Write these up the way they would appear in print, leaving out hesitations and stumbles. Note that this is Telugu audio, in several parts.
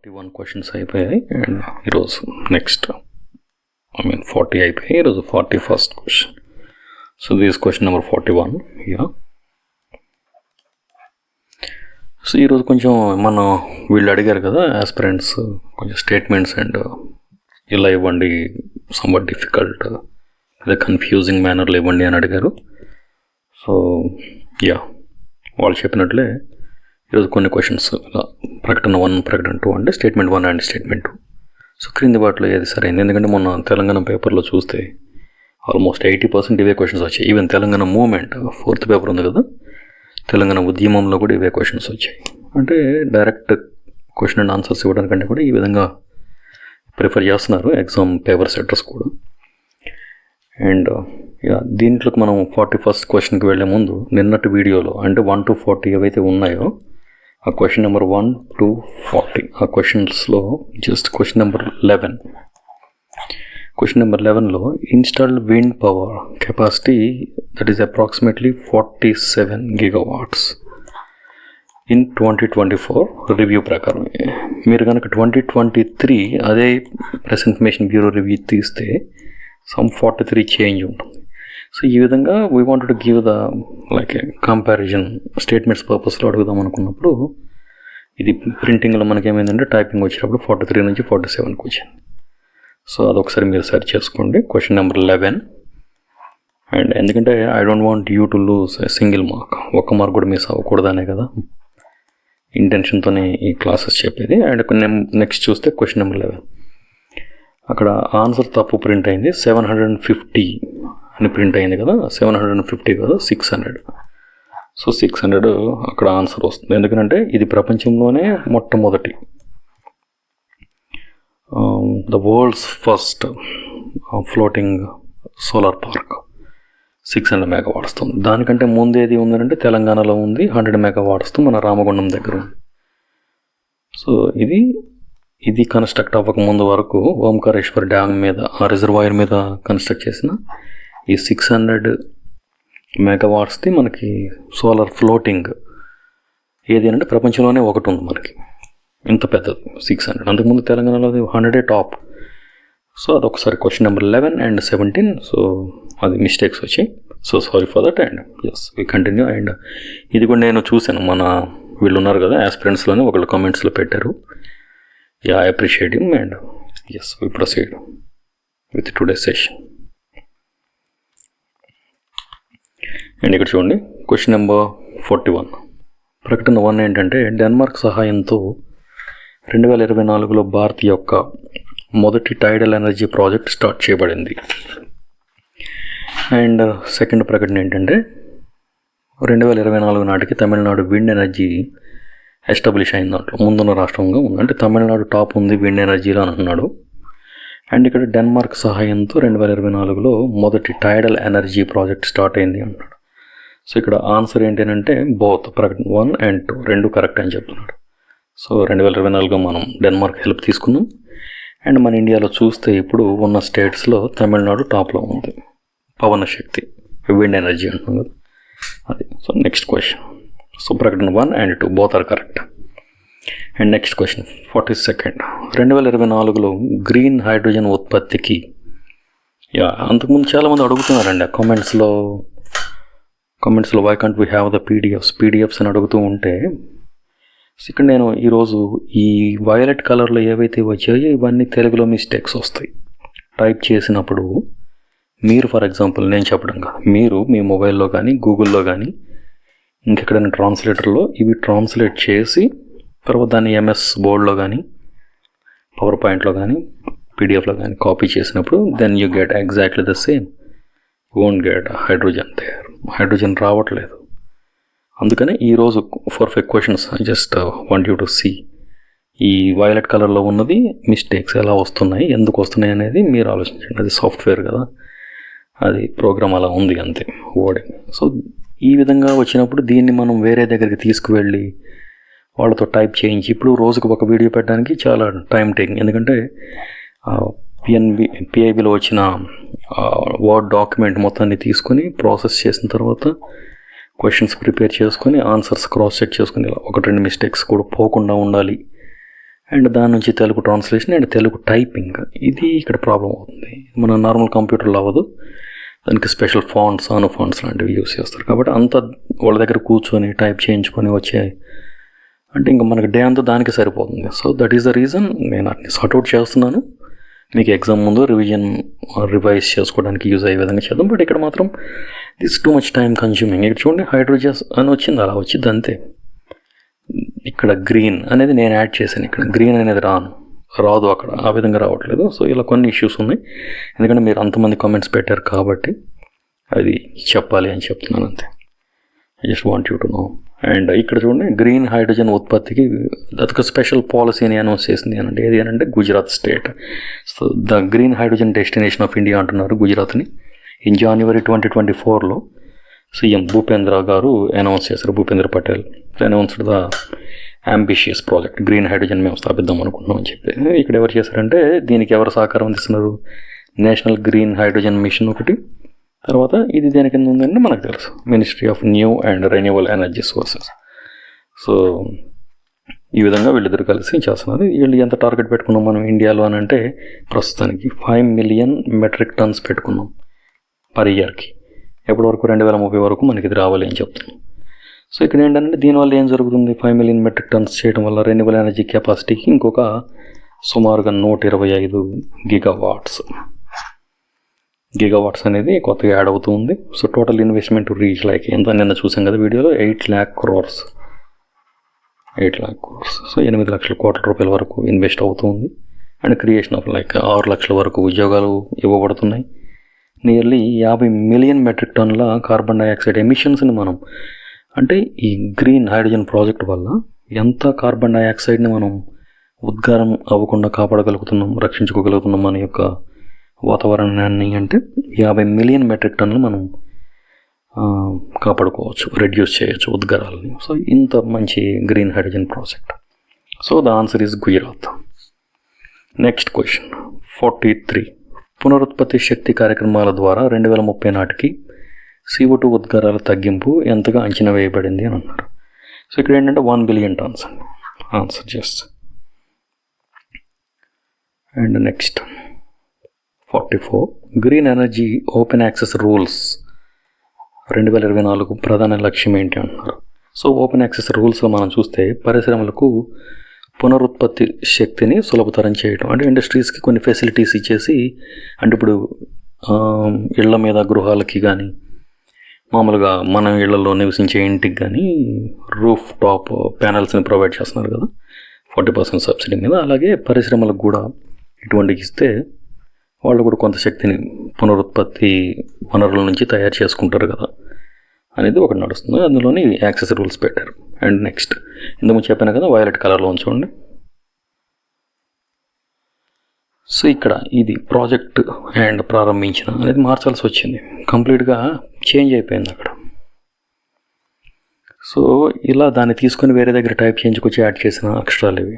41 క్వశ్చన్స్ అయిపోయాయి అండ్ ఈరోజు నెక్స్ట్ 40 అయిపోయాయి. ఈరోజు 41st question. So this question number 41 yeah. So ఈరోజు కొంచెం మన వీళ్ళు అడిగారు కదా ఆస్పిరెంట్స్, కొంచెం స్టేట్మెంట్స్ అండ్ ఇలా ఇవ్వండి, సంబట్ డిఫికల్ట్ అదే కన్ఫ్యూజింగ్ మేనర్లో ఇవ్వండి అని అడిగారు. సో యా, వాళ్ళు చెప్పినట్లే ఈరోజు కొన్ని క్వశ్చన్స్ ఇలా ప్రకటన 1, ప్రకటన 2 అంటే స్టేట్మెంట్ 1 అండ్ స్టేట్మెంట్ 2. సో క్రింది వాటిలో ఏది సరైంది? ఎందుకంటే మొన్న తెలంగాణ పేపర్లో చూస్తే ఆల్మోస్ట్ 80% ఇవే క్వశ్చన్స్ వచ్చాయి. Even Telangana movement 4th paper ఉంది కదా, తెలంగాణ ఉద్యమంలో కూడా ఇవే క్వశ్చన్స్ వచ్చాయి. అంటే డైరెక్ట్ క్వశ్చన్ అండ్ ఆన్సర్స్ ఇవ్వడానికంటే కూడా ఈ విధంగా ప్రిఫర్ చేస్తున్నారు ఎగ్జామ్ పేపర్ సెట్టర్స్ కూడా. అండ్ దీంట్లోకి మనం 41st క్వశ్చన్కి వెళ్ళే ముందు నిన్నటి వీడియోలో అంటే 1 to 40 ఏవైతే ఉన్నాయో ఆ క్వశ్చన్ నెంబర్ 1 to 40 ఆ క్వశ్చన్స్లో just question number 11. Question number 11లో installed wind power capacity that is approximately 47 gigawatts in 2024 review ప్రకారం. మీరు కనుక 2023 అదే ప్రెస్ ఇన్ఫర్మేషన్ బ్యూరో రివ్యూ తీస్తే సమ్ 43 చేంజ్ ఉంటుంది. సో ఈ విధంగా we wanted to give the like comparison statements పర్పస్లో అడుగుదాం అనుకున్నప్పుడు ఇది ప్రింటింగ్లో మనకేమైందంటే టైపింగ్ వచ్చినప్పుడు 43 నుంచి 47కి వచ్చింది. సో అదొకసారి మీరు సెర్చ్ చేసుకోండి క్వశ్చన్ నెంబర్ 11. అండ్ ఎందుకంటే I don't want you to lose single mark, ఒక్క మార్క్ కూడా మిస్ అవ్వకూడదనే కదా ఇంటెన్షన్తోనే ఈ క్లాసెస్ చెప్పేది. అండ్ నెక్స్ట్ చూస్తే క్వశ్చన్ నెంబర్ 11 అక్కడ ఆన్సర్ తప్పు ప్రింట్ అయింది, 750 అని ప్రింట్ అయింది కదా, 750 కదా 600. సో 600 అక్కడ ఆన్సర్ వస్తుంది. ఎందుకంటే ఇది ప్రపంచంలోనే మొట్టమొదటి the world's first floating solar park 600 megawatts. దానికంటే ముందు ఏది ఉందంటే తెలంగాణలో ఉంది 100 megawatts మన రామగుండం దగ్గర ఉంది. సో ఇది కన్స్ట్రక్ట్ అవ్వక ముందు వరకు ఓంకారేశ్వర్ డ్యామ్ మీద ఆ రిజర్వాయర్ మీద కన్స్ట్రక్ట్ చేసిన ఈ 600 megawatts మనకి సోలార్ ఫ్లోటింగ్ ఏది అంటే ప్రపంచంలోనే ఒకటి ఉంది మనకి, ఇంత పెద్దది 600. అంతకుముందు తెలంగాణలో 100 టాప్. సో అదొకసారి క్వశ్చన్ నెంబర్ 11 and 17. సో అది మిస్టేక్స్ వచ్చాయి. So sorry for that and as we continue. And ఇది కూడా నేను చూశాను, మన వీళ్ళు ఉన్నారు కదా ఆస్పిరెంట్స్లోనే ఒకళ్ళు కామెంట్స్లో పెట్టారు. Yeah, I appreciate him and as we proceed with today session. And ఇక్కడ చూడండి క్వశ్చన్ నెంబర్ 41 ప్రకటన 1 ఏంటంటే డెన్మార్క్ సహాయంతో 2024లో భారత్ యొక్క మొదటి టైడల్ ఎనర్జీ ప్రాజెక్ట్ స్టార్ట్ చేయబడింది. అండ్ సెకండ్ ప్రకటన ఏంటంటే 2024 నాటికి తమిళనాడు విండ్ ఎనర్జీ ఎస్టాబ్లిష్ అయిన దాంట్లో ముందున్న రాష్ట్రంగా ఉంది. అంటే తమిళనాడు టాప్ ఉంది విండ్ ఎనర్జీలో అని అంటున్నాడు. అండ్ ఇక్కడ డెన్మార్క్ సహాయంతో 2024లో మొదటి టైడల్ ఎనర్జీ ప్రాజెక్ట్ స్టార్ట్ అయింది అంటున్నాడు. సో ఇక్కడ ఆన్సర్ ఏంటంటే బోత్ ప్రకటన 1 and 2 రెండు కరెక్ట్ అని చెప్తున్నాడు. సో 2024లో మనం డెన్మార్క్ హెల్ప్ తీసుకున్నాం. అండ్ మన ఇండియాలో చూస్తే ఇప్పుడు ఉన్న స్టేట్స్లో తమిళనాడు టాప్లో ఉంది పవన శక్తి విండ్ ఎనర్జీ అంటున్నాం కదా అది. So next question. సో ప్రకటన 1 and 2 both are correct. And next question 42nd 2024లో గ్రీన్ హైడ్రోజన్ ఉత్పత్తికి అంతకుముందు చాలామంది అడుగుతున్నారండి కామెంట్స్లో why can't we have the PDFs అని అడుగుతూ ఉంటే ఇక్కడ నేను ఈరోజు ఈ వైలెట్ కలర్లో ఏవైతే వచ్చాయో ఇవన్నీ తెలుగులో మిస్టేక్స్ వస్తాయి. టైప్ చేసినప్పుడు మీరు ఫర్ ఎగ్జాంపుల్ నేను చెప్పడం కాదు, మీరు మీ మొబైల్లో కానీ గూగుల్లో కానీ ఇంకెక్కడైనా ట్రాన్స్లేటర్లో ఇవి ట్రాన్స్లేట్ చేసి తర్వాత దాన్ని ఎంఎస్ బోర్డ్లో కానీ పవర్ పాయింట్లో కానీ పీడిఎఫ్లో కానీ కాపీ చేసినప్పుడు then you get exactly the same. Won't get hydrogen there. Hydrogen రావట్లేదు. అందుకనే ఈరోజు 4-5 questions just want you to see ఈ వైలెట్ కలర్లో ఉన్నది మిస్టేక్స్ ఎలా వస్తున్నాయి, ఎందుకు వస్తున్నాయి అనేది మీరు ఆలోచించండి. అది సాఫ్ట్వేర్ కదా, అది ప్రోగ్రామ్ అలా ఉంది అంతే వర్డింగ్. సో ఈ విధంగా వచ్చినప్పుడు దీన్ని మనం వేరే దగ్గరికి తీసుకువెళ్ళి వాళ్ళతో టైప్ చేయించి ఇప్పుడు రోజుకు ఒక వీడియో పెట్టడానికి చాలా టైం టేకింగ్. ఎందుకంటే పిఐబిలో వచ్చిన వర్డ్ డాక్యుమెంట్ మొత్తాన్ని తీసుకొని ప్రాసెస్ చేసిన తర్వాత క్వశ్చన్స్ ప్రిపేర్ చేసుకొని ఆన్సర్స్ క్రాస్ చెక్ చేసుకుని ఇలా 1-2 మిస్టేక్స్ కూడా పోకుండా ఉండాలి అండ్ దాని నుంచి Telugu translation and Telugu typing, ఇది ఇక్కడ ప్రాబ్లం అవుతుంది. మన నార్మల్ కంప్యూటర్లో అవ్వదు, దానికి స్పెషల్ ఫాంట్స్ ఫాంట్స్ లాంటివి యూస్ చేస్తారు. కాబట్టి అంత వాళ్ళ దగ్గర కూర్చొని టైప్ చేయించుకొని వచ్చే అంటే ఇంకా మనకి డే అంతా దానికి సరిపోతుంది. So that is the reason నేను అట్ని సార్ట్అవుట్ చేస్తున్నాను. మీకు ఎగ్జామ్ ముందు రివైజ్ చేసుకోవడానికి యూజ్ అయ్యే విధంగా చేద్దాం. బట్ ఇక్కడ మాత్రం this too much time consuming. ఇక్కడ చూడండి హైడ్రోజన్ అని వచ్చింది, అలా వచ్చింది అంతే. ఇక్కడ గ్రీన్ అనేది నేను యాడ్ చేశాను, ఇక్కడ గ్రీన్ అనేది రాదు, అక్కడ ఆ విధంగా రావట్లేదు. సో ఇలా కొన్ని ఇష్యూస్ ఉన్నాయి, ఎందుకంటే మీరు అంతమంది కామెంట్స్ పెట్టారు కాబట్టి అది చెప్పాలి అని చెప్తున్నాను అంతే. I just want you to know. And ఇక్కడ చూడండి గ్రీన్ హైడ్రోజన్ ఉత్పత్తికి అదొక స్పెషల్ పాలసీని అనౌన్స్ చేసింది అనంటే ఏది అనంటే Gujarat state. So the green hydrogen destination of India అంటున్నారు గుజరాత్ని. ఇన్ జనవరి 2024లో సీఎం భూపేంద్ర గారు అనౌన్స్ చేశారు, Bhupendra Patel announced the ambitious project green hydrogen మేము స్థాపిద్దాం అనుకుంటున్నాం అని చెప్పి. ఇక్కడ ఎవరు చేశారంటే దీనికి ఎవరు సహకారం అందిస్తున్నారు, నేషనల్ గ్రీన్ హైడ్రోజన్ మిషన్ ఒకటి, తర్వాత ఇది దేని కింద ఉందంటే మనకు తెలుసు ministry of new and renewable energy sources. So ఈ విధంగా వీళ్ళిద్దరు కలిసి చేస్తున్నారు. వీళ్ళు ఎంత టార్గెట్ పెట్టుకున్నాం మనం ఇండియాలో అని అంటే ప్రస్తుతానికి 5 మిలియన్ మెట్రిక్ టన్స్ పెట్టుకున్నాం పర్ ఇయర్కి. ఎప్పటి వరకు 2030 వరకు మనకి ఇది రావాలి అని చెప్తున్నాం. సో ఇక్కడ ఏంటంటే దీనివల్ల ఏం జరుగుతుంది, 5 మిలియన్ మెట్రిక్ టన్స్ చేయడం వల్ల రెన్యూవబుల్ ఎనర్జీ కెపాసిటీకి ఇంకొక సుమారుగా 125 గిగావాట్స్ అనేది కొత్తగా యాడ్ అవుతుంది. So total investment reach like ఎంత నిన్న చూసాం కదా వీడియోలో 8 lakh crores. సో 8 లక్షల కోట్ల రూపాయల వరకు ఇన్వెస్ట్ అవుతుంది. అండ్ క్రియేషన్ ఆఫ్ 6 లక్షల వరకు ఉద్యోగాలు ఇవ్వబడుతున్నాయి. నియర్లీ 50 మిలియన్ మెట్రిక్ టన్నుల కార్బన్ డైఆక్సైడ్ ఎమిషన్స్ని మనం అంటే ఈ గ్రీన్ హైడ్రోజన్ ప్రాజెక్ట్ వల్ల ఎంత కార్బన్ డైఆక్సైడ్ని మనం ఉద్గారం అవ్వకుండా కాపాడగలుగుతున్నాం, రక్షించుకోగలుగుతున్నాం మన యొక్క వాతావరణాన్ని అంటే 50 మిలియన్ మెట్రిక్ టన్నులు మనం కాపాడుకోవచ్చు, రెడ్యూస్ చేయొచ్చు ఉద్గారాలని. సో ఇంత మంచి green hydrogen project. So the answer is Gujarat. Next question 43. పునరుత్పత్తి శక్తి కార్యక్రమాల ద్వారా 2030 నాటికి CO2 ఉద్గారాల తగ్గింపు ఎంతగా అంచనా వేయబడింది అని అన్నారు. సో ఇక్కడ ఏంటంటే 1 బిలియన్ టన్స్ అండి answer just. And next 44. Green energy open access rules 2024 ప్రధాన లక్ష్యం ఏంటి అంటున్నారు. సో ఓపెన్ యాక్సెస్ రూల్స్లో మనం చూస్తే పరిశ్రమలకు పునరుత్పత్తి శక్తిని సులభతరం చేయడం, అంటే ఇండస్ట్రీస్కి కొన్ని ఫెసిలిటీస్ ఇచ్చేసి, అంటే ఇప్పుడు ఇళ్ల మీద గృహాలకి కానీ మామూలుగా మన ఇళ్లలో నివసించే ఇంటికి కానీ రూఫ్ టాప్ ప్యానల్స్ని ప్రొవైడ్ చేస్తున్నారు కదా 40% సబ్సిడీ మీద. అలాగే పరిశ్రమలకు కూడా ఇటువంటివి ఇస్తే వాళ్ళు కూడా కొంత శక్తిని పునరుత్పత్తి వనరుల నుంచి తయారు చేసుకుంటారు కదా అనేది ఒకటి నడుస్తుంది. అందులోని యాక్సెస్ రూల్స్ పెట్టారు. అండ్ నెక్స్ట్ ఇంతకుముందు చెప్పాను కదా వైలెట్ కలర్లో ఉంచుకోండి. సో ఇక్కడ ఇది ప్రాజెక్ట్ అండ్ ప్రారంభించిన అనేది మార్చాల్సి వచ్చింది, కంప్లీట్గా చేంజ్ అయిపోయింది అక్కడ. సో ఇలా దాన్ని తీసుకొని వేరే దగ్గర టైప్ చేయించుకొచ్చి యాడ్ చేసిన అక్షరాలు ఇవి,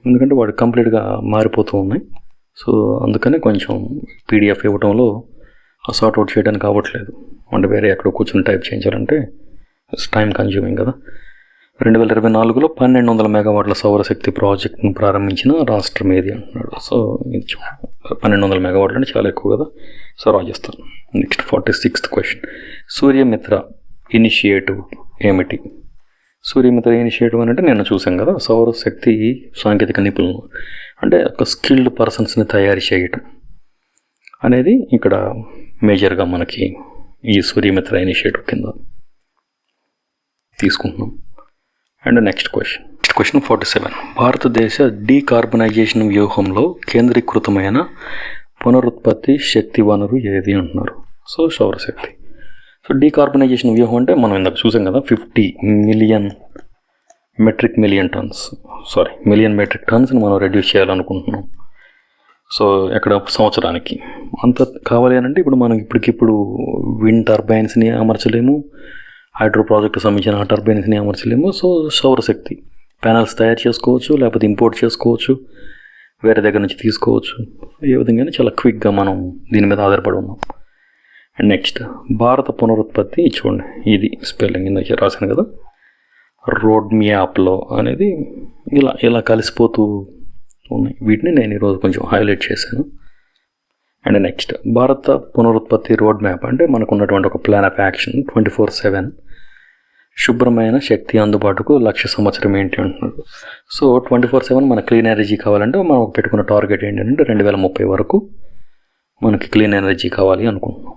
ఎందుకంటే వాడు కంప్లీట్గా మారిపోతూ ఉన్నాయి. సో అందుకని కొంచెం PDF ఇవ్వడంలో సార్ట్అవుట్ చేయడానికి అవ్వట్లేదు, అంటే వేరే ఎక్కడ కూర్చొని టైప్ చేయించాలంటే టైం కన్జ్యూమింగ్ కదా. 2024లో 1200 మెగావాట్ల సౌరశక్తి ప్రాజెక్ట్ను ప్రారంభించిన రాష్ట్రం ఏది అంటున్నాడు. సో 1200 మెగావాట్లు అంటే చాలా ఎక్కువ కదా. So Rajasthan. Next 46th question. Suryamitra initiative ఏమిటి? సూర్యమిత్ర ఇనిషియేటివ్ అని అంటే నేను చూసాం కదా, సౌరశక్తి సాంకేతిక నిపుణులు అంటే ఒక స్కిల్డ్ పర్సన్స్ని తయారు చేయటం అనేది ఇక్కడ మేజర్గా మనకి ఈ సూర్యమిత్ర ఇనిషియేటివ్ కింద తీసుకుంటున్నాం. And next question 47. భారతదేశ డీకార్బనైజేషన్ వ్యూహంలో కేంద్రీకృతమైన పునరుత్పత్తి శక్తి వనరు ఏది అంటున్నారు. సో సౌరశక్తి. సో డీకార్బనైజేషన్ వ్యూహం అంటే మనం ఇందాక చూసాం కదా 50 మిలియన్ మెట్రిక్ టన్స్ని మనం రెడ్యూస్ చేయాలనుకుంటున్నాం. సో ఎక్కడ సంవత్సరానికి అంత కావాలి అని అంటే ఇప్పుడు మనం ఇప్పటికిప్పుడు విండ్ టర్బైన్స్ని అమర్చలేము, హైడ్రో ప్రాజెక్టు సంబంధించిన టర్బైన్స్ని అమర్చలేము. సో సౌరశక్తి ప్యానల్స్ తయారు చేసుకోవచ్చు, లేకపోతే ఇంపోర్ట్ చేసుకోవచ్చు, వేరే దగ్గర నుంచి తీసుకోవచ్చు. ఏ విధంగానే చాలా క్విక్గా మనం దీని మీద ఆధారపడి ఉన్నాం. అండ్ నెక్స్ట్ భారత పునరుత్పత్తి చూడండి, ఇది స్పెల్లింగ్ ఇందాక రాశాను కదా, రోడ్ మ్యాప్లో అనేది ఇలా కలిసిపోతూ ఉన్నాయి. వీటిని నేను ఈరోజు కొంచెం హైలైట్ చేశాను. అండ్ నెక్స్ట్, భారత పునరుత్పత్తి రోడ్ మ్యాప్ అంటే మనకు ఉన్నటువంటి ఒక ప్లాన్ ఆఫ్ యాక్షన్ 24/7 శుభ్రమైన శక్తి అందుబాటుకు లక్ష్య సంవత్సరం ఏంటి అంటున్నారు. సో 24/7 మన క్లీన్ ఎనర్జీ కావాలంటే మనం పెట్టుకున్న టార్గెట్ ఏంటంటే 2030 వరకు మనకి క్లీన్ ఎనర్జీ కావాలి అనుకుంటున్నాం.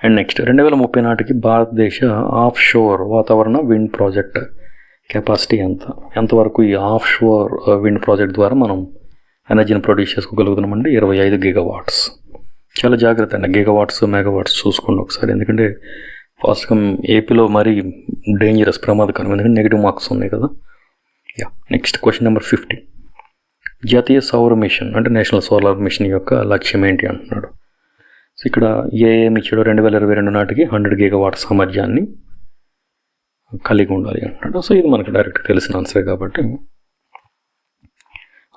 అండ్ నెక్స్ట్, 2030 నాటికి భారతదేశ ఆఫ్ షోర్ వాతావరణ విండ్ ప్రాజెక్ట్ కెపాసిటీ ఎంతవరకు ఈ ఆఫ్ షోర్ విండ్ ప్రాజెక్ట్ ద్వారా మనం ఎనర్జీని ప్రొడ్యూస్ చేసుకోగలుగుతున్నామంటే 25 గీగావాట్స్. చాలా జాగ్రత్త అండి, గీగావాట్స్ మెగావాట్స్ చూసుకోండి ఒకసారి, ఎందుకంటే ఫాస్ట్గా ఏపీలో మరీ డేంజరస్, ప్రమాదకరం, ఎందుకంటే నెగిటివ్ మార్క్స్ ఉన్నాయి కదా. Next question number 50. జాతీయ సౌర మిషన్ అంటే నేషనల్ సోలార్ మిషన్ యొక్క లక్ష్యం ఏంటి అంటున్నాడు. సో ఇక్కడ ఏమి ఇచ్చాడో 2022 నాటికి 100 గీగావాట్ సామర్థ్యాన్ని కలిగి ఉండాలి అంటున్నాడు. సో ఇది మనకు డైరెక్ట్ తెలిసిన ఆన్సరే కాబట్టి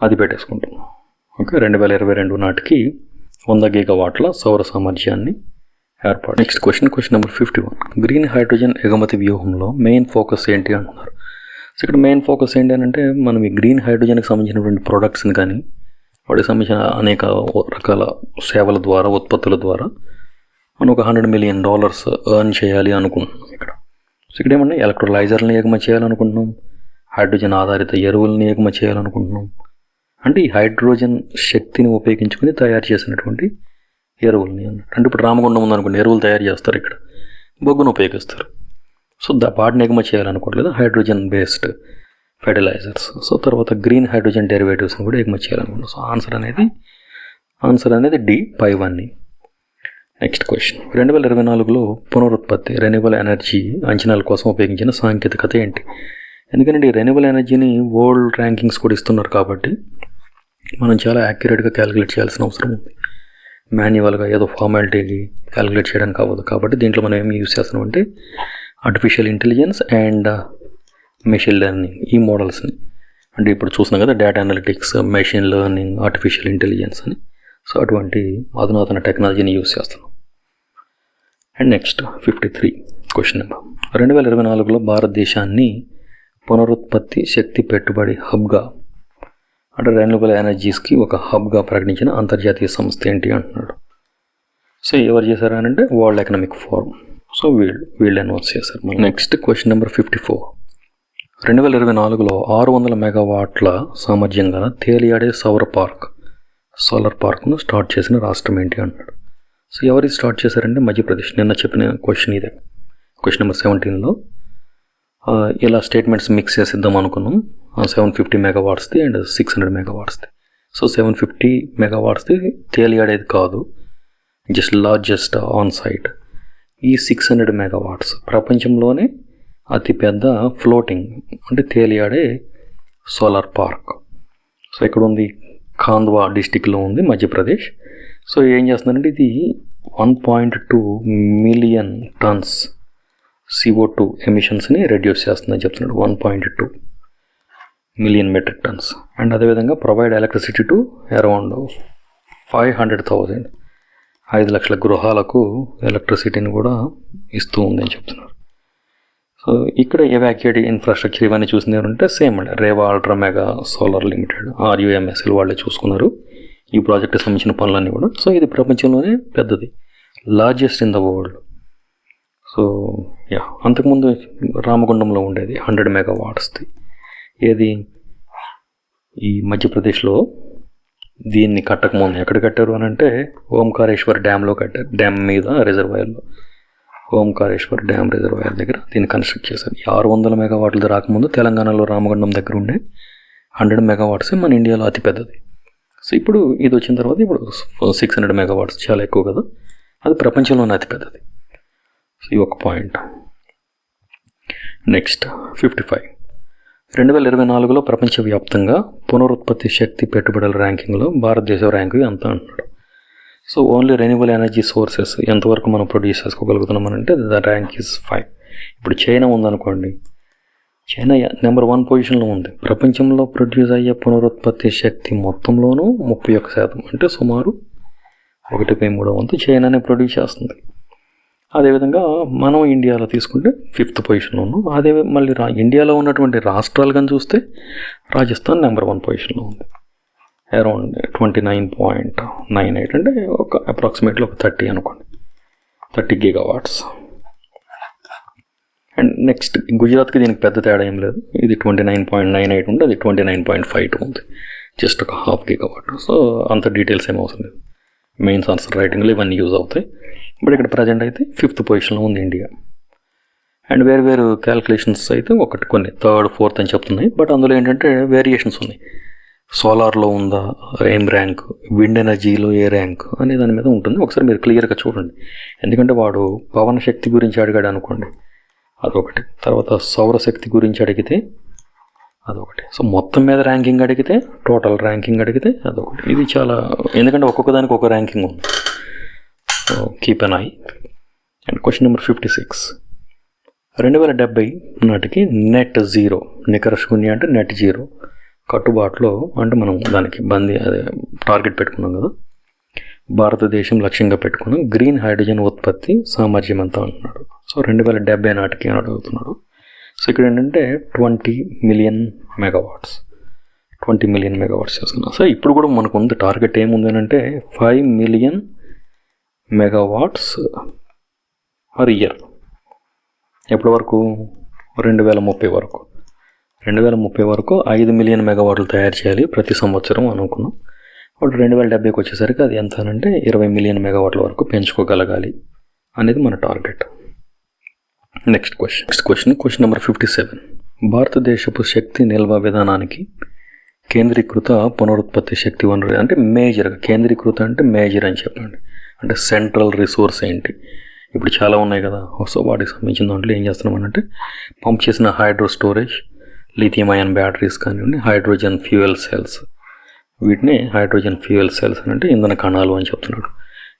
అది పెట్టేసుకుంటున్నాం. ఓకే, 2022 నాటికి 100 గీగావాట్ల సౌర సామర్థ్యాన్ని ఏర్పాటు. Next question number 51. Green hydrogen ఎగుమతి వ్యూహంలో మెయిన్ ఫోకస్ ఏంటి అంటున్నారు. సో ఇక్కడ మెయిన్ ఫోకస్ ఏంటి అని అంటే మనం ఈ గ్రీన్ హైడ్రోజన్కి సంబంధించినటువంటి ప్రొడక్ట్స్ని కానీ వాటికి సంబంధించిన అనేక రకాల సేవల ద్వారా, ఉత్పత్తుల ద్వారా మనం ఒక $100 మిలియన్ ఎర్న్ చేయాలి అనుకుంటున్నాం ఇక్కడ. సో ఇక్కడ ఏమన్నా ఎలక్ట్రోలైజర్ని ఎగుమతి చేయాలనుకుంటున్నాం, హైడ్రోజన్ ఆధారిత ఎరువులని ఎగుమతి చేయాలనుకుంటున్నాం. అంటే ఈ హైడ్రోజన్ శక్తిని ఉపయోగించుకుని తయారు చేసినటువంటి ఎరువులని అన్నట్టు. అంటే ఇప్పుడు రామగుండం ఉందనుకోండి, ఎరువులు తయారు చేస్తారు, ఇక్కడ బొగ్గును ఉపయోగిస్తారు. సో వాటిని ఎగుమతి చేయాలనుకోవట్లేదు, హైడ్రోజన్ బేస్డ్ ఫెర్టిలైజర్స్. సో తర్వాత గ్రీన్ హైడ్రోజన్ డెరివేటివ్స్ని కూడా ఎగుమతి చేయాలనుకుంటున్నాం. సో ఆన్సర్ అనేది డి, పైవన్నీ. నెక్స్ట్ క్వశ్చన్, 2024లో పునరుత్పత్తి రెన్యూవల్ ఎనర్జీ అంచనాల కోసం ఉపయోగించిన సాంకేతికత ఏంటి? ఎందుకంటే ఈ రెన్యూవల్ ఎనర్జీని వరల్డ్ ర్యాంకింగ్స్ కూడా ఇస్తున్నారు కాబట్టి మనం చాలా యాక్యురేట్గా క్యాలిక్యులేట్ చేయాల్సిన అవసరం ఉంది. మాన్యువల్గా ఏదో ఫార్మాలిటీకి క్యాలిక్యులేట్ చేయడానికి అవ్వదు. కాబట్టి దీంట్లో మనం ఏమి యూజ్ చేస్తున్నాం అంటే artificial intelligence and machine learning, ఈ మోడల్స్ని. అంటే ఇప్పుడు చూస్తున్నాం కదా, data analytics, machine learning, artificial intelligence అని. సో అటువంటి అధునాతన టెక్నాలజీని యూజ్ చేస్తున్నాం. అండ్ నెక్స్ట్ 53 క్వశ్చన్ నెంబర్, 2024లో భారతదేశాన్ని పునరుత్పత్తి శక్తి పెట్టుబడి హబ్గా అంటే రెన్యూవబుల్ ఎనర్జీస్కి ఒక హబ్గా ప్రకటించిన అంతర్జాతీయ సంస్థ ఏంటి అంటున్నాడు. సో ఎవరు చేశారు అని అంటే వరల్డ్ ఎకనామిక్ ఫోరం. సో వీళ్ళు అనౌన్స్ చేశారు. Next question number 54. 2024లో 600 మెగావాట్ల సామర్థ్యం గల తేలియాడే సోలార్ పార్క్ను స్టార్ట్ చేసిన రాష్ట్రం ఏంటి అంటున్నాడు. సో ఎవరు స్టార్ట్ చేశారంటే మధ్యప్రదేశ్. నిన్న చెప్పిన క్వశ్చన్ ఇదే. క్వశ్చన్ నెంబర్ 17లో ఇలా స్టేట్మెంట్స్ మిక్స్ చేసిద్దాం అనుకున్నాం. 750 మెగావాట్స్ది అండ్ 600 మెగావాట్స్ది. సో 750 మెగావాట్స్ది తేలియాడేది కాదు, జస్ట్ లార్జెస్ట్ ఆన్ సైట్. ఈ 600 మెగావాట్స్ ప్రపంచంలోనే అతిపెద్ద ఫ్లోటింగ్ అంటే తేలియాడే సోలార్ పార్క్. సో ఇక్కడ ఉంది, ఖాండ్వా డిస్టిక్లో ఉంది, మధ్యప్రదేశ్. సో ఏం చేస్తుందంటే ఇది 1.2 మిలియన్ టన్స్ CO2 ఎమిషన్స్ని రెడ్యూస్ చేస్తుందని చెప్తున్నాడు. 1.2 మిలియన్ మెట్రిక్ టన్స్. అండ్ అదేవిధంగా ప్రొవైడ్ ఎలక్ట్రిసిటీ టు అరౌండ్ 500,000 5 లక్షల గృహాలకు ఎలక్ట్రిసిటీని కూడా ఇస్తూ ఉందని చెప్తున్నారు. సో ఇక్కడ ఎవాక్యుయేట్ ఇన్ఫ్రాస్ట్రక్చర్ ఇవన్నీ చూసింది ఎవరంటే సేమ్ అండి, Rewa ultra mega solar limited RUMSL వాళ్ళే చూసుకున్నారు ఈ ప్రాజెక్ట్కి సంబంధించిన పనులన్నీ కూడా. సో ఇది ప్రపంచంలోనే పెద్దది, largest in the world. So అంతకుముందు రామగుండంలో ఉండేది 100 మెగావాట్స్ది. ఏది ఈ మధ్యప్రదేశ్లో. దీన్ని కట్టకముందు ఎక్కడ కట్టారు అని అంటే ఓంకారేశ్వర్ డ్యామ్లో కట్టారు, డ్యామ్ మీద రిజర్వాయర్లో. ఓంకారేశ్వర్ డ్యామ్ రిజర్వాయర్ దగ్గర దీన్ని కన్స్ట్రక్ట్ చేశారు. 600 మెగావాట్లు రాకముందు తెలంగాణలో రామగుండం దగ్గర ఉండే 100 మెగావాట్స్ మన ఇండియాలో అతిపెద్దది. సో ఇప్పుడు ఇది వచ్చిన తర్వాత ఇప్పుడు 600 మెగావాట్స్ చాలా ఎక్కువ కదా, అది ప్రపంచంలోనే అతిపెద్దది. సో ఈ ఒక పాయింట్. నెక్స్ట్ 55. 2024లో ప్రపంచవ్యాప్తంగా పునరుత్పత్తి శక్తి పెట్టుబడుల ర్యాంకింగ్లో భారతదేశం ర్యాంకు ఎంత అంటున్నాడు. So only renewable energy sources ఎంతవరకు మనం ప్రొడ్యూస్ చేసుకోగలుగుతున్నాం అంటే ద ర్యాంక్ ఈజ్ 5. ఇప్పుడు చైనా ఉందనుకోండి, చైనా నెంబర్ 1 పొజిషన్లో ఉంది. ప్రపంచంలో ప్రొడ్యూస్ అయ్యే పునరుత్పత్తి శక్తి మొత్తంలోనూ 31% అంటే సుమారు 1/3 వంతు చైనానే ప్రొడ్యూస్ చేస్తుంది. అదేవిధంగా మనం ఇండియాలో తీసుకుంటే 5th పొజిషన్లో ఉన్నాం. అదే మళ్ళీ ఇండియాలో ఉన్నటువంటి రాష్ట్రాలు కానీ చూస్తే రాజస్థాన్ నెంబర్ 1 పొజిషన్లో ఉంది. అరౌండ్ 29.98 అంటే ఒక అప్రాక్సిమేట్లీ ఒక 30 అనుకోండి, 30 GW. అండ్ నెక్స్ట్ గుజరాత్కి దీనికి పెద్ద తేడా ఏం లేదు. ఇది 29.98 ఉంది, అది 29.52 ఉంది, జస్ట్ ఒక 0.5 GW. సో అంత డీటెయిల్స్ ఏం అవసరం లేదు. మెయిన్స్ ఆన్సర్ రైటింగ్లో ఇవన్నీ యూజ్ అవుతాయి. బట్ ఇక్కడ ప్రజెంట్ అయితే 5th పొజిషన్లో ఉంది ఇండియా. అండ్ వేరు క్యాలిక్యులేషన్స్ అయితే కొన్ని 3rd 4th అని చెప్తున్నాయి. బట్ అందులో ఏంటంటే వేరియేషన్స్ ఉన్నాయి. సోలార్లో ఉందా, ఏం ర్యాంక్, విండ్ ఎనర్జీలో ఏ ర్యాంక్ అనే దాని మీద ఉంటుంది. ఒకసారి మీరు క్లియర్గా చూడండి. ఎందుకంటే వాడు పవన శక్తి గురించి అడిగాడు అనుకోండి, అదొకటి. తర్వాత సౌరశక్తి గురించి అడిగితే అదొకటి. సో మొత్తం మీద ర్యాంకింగ్ అడిగితే, టోటల్ ర్యాంకింగ్ అడిగితే అదొకటి. ఇది చాలా, ఎందుకంటే ఒక్కొక్క దానికి ఒక ర్యాంకింగ్ ఉంది. So keep an I. And question number 56. 2070 నాటికి నెట్ జీరో, నికర శూన్య అంటే నెట్ జీరో కట్టుబాటులో, అంటే మనం దానికి టార్గెట్ పెట్టుకున్నాం కదా, భారతదేశం లక్ష్యంగా పెట్టుకున్నాం. గ్రీన్ హైడ్రోజన్ ఉత్పత్తి సామర్థ్యం ఎంత అంటున్నాడు. సో 2070 నాటికి అని అడుగుతున్నాడు. సో ఇక్కడ ఏంటంటే 20 మిలియన్ మెగావాట్స్, 20 మిలియన్ మెగావాట్స్ చేస్తున్నాం. సో ఇప్పుడు కూడా మనకు ఉంది టార్గెట్ ఏముంది అంటే 5 మిలియన్ మెగావాట్స్ పర్ ఇయర్. ఎప్పటి వరకు? 2030 వరకు. 2030 వరకు 5 మిలియన్ మెగావాట్లు తయారు చేయాలి ప్రతి సంవత్సరం అనుకున్నాం. బట్ 2070కి వచ్చేసరికి అది ఎంత అంటే 20 మిలియన్ మెగావాట్ల వరకు పెంచుకోగలగాలి అనేది మన టార్గెట్. Next question number 57. భారతదేశపు శక్తి నిల్వ విధానానికి కేంద్రీకృత పునరుత్పత్తి శక్తి వనరు అంటే మేజర్గా, కేంద్రీకృత అంటే మేజర్ అని చెప్పండి. అంటే సెంట్రల్ రిసోర్స్ ఏంటి? ఇప్పుడు చాలా ఉన్నాయి కదా. సో వాటికి సంబంధించిన దాంట్లో ఏం చేస్తున్నామనంటే పంప్ చేసిన hydro storage, lithium ion batteries కానివ్వండి, హైడ్రోజన్ ఫ్యూయల్ సెల్స్, వీటిని హైడ్రోజన్ ఫ్యూయల్ సెల్స్ అని అంటే ఇంధన కణాలు అని చెప్తున్నాడు.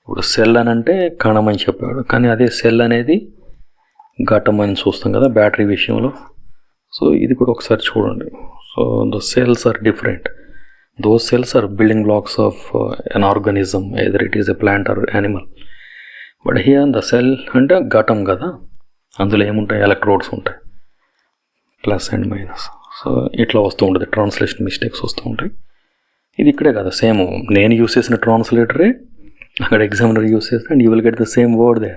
ఇప్పుడు సెల్ అని అంటే కణం అని చెప్పాడు, కానీ అదే సెల్ అనేది ఘటం అని చూస్తాం కదా బ్యాటరీ విషయంలో. సో ఇది కూడా ఒకసారి చూడండి. So the cells are different. Those cells are building blocks of an organism, either it is a plant or animal. But here the cell అంటే ఘటం కదా, అందులో ఏముంటాయి? ఎలక్ట్రోడ్స్ ఉంటాయి, ప్లస్ అండ్ మైనస్. సో ఇట్లా వస్తూ ఉంటుంది, ట్రాన్స్లేషన్ మిస్టేక్స్ వస్తూ ఉంటాయి. ఇది ఇక్కడే కదా, సేమ్ నేను యూస్ చేసిన ట్రాన్స్లేటరే అక్కడ ఎగ్జామినర్ యూస్ చేస్తే and you will get the same word దే.